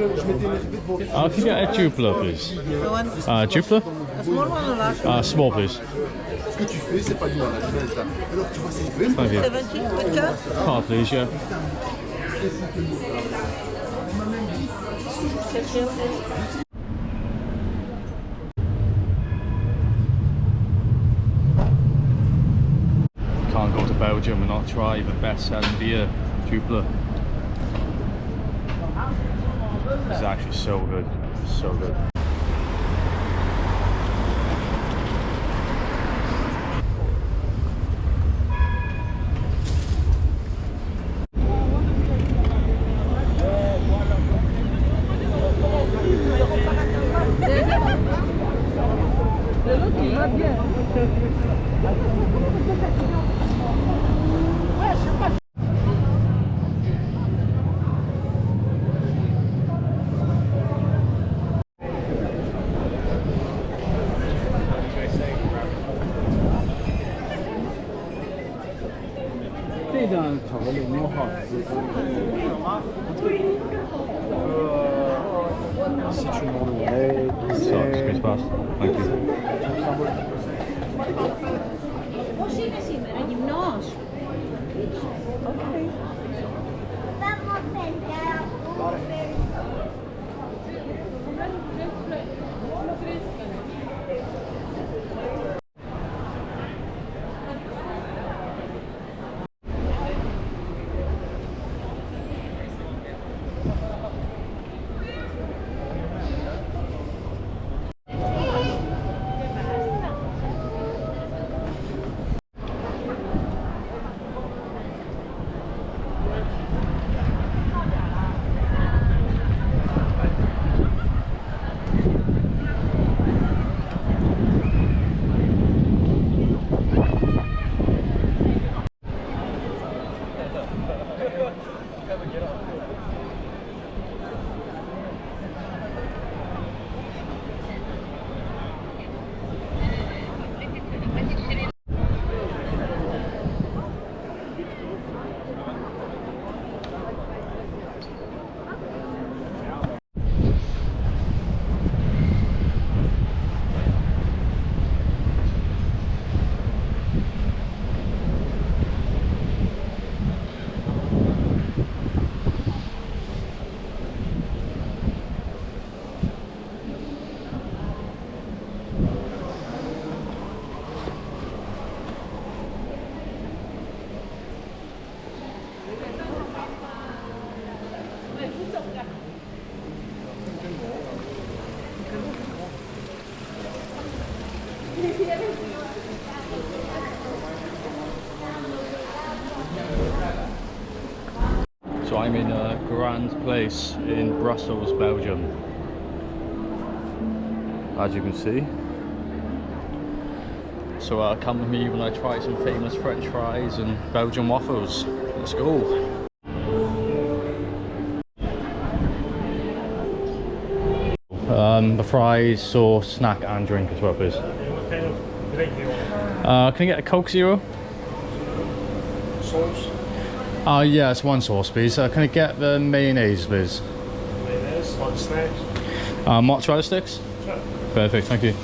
Can you get a duplo, please? Duplo? A small one or large? Small, please. Thank you. 70 with card? Card, please, yeah. Can't go to Belgium and not try the best selling beer, Duplo. It's actually so good, so good. Si tu demandes au lait, So, ce qui se passe. Thank you. So I'm in a grand place in Brussels, Belgium, as you can see. So come with me when I try some famous French fries and Belgian waffles. Let's go. The fries, sauce, snack and drink as well, please. Can I get a Coke Zero? Sauce? Yeah, it's one sauce, please. Can I get the mayonnaise, please? Mayonnaise, one snack. Mozzarella sticks? Sure. Perfect, thank you.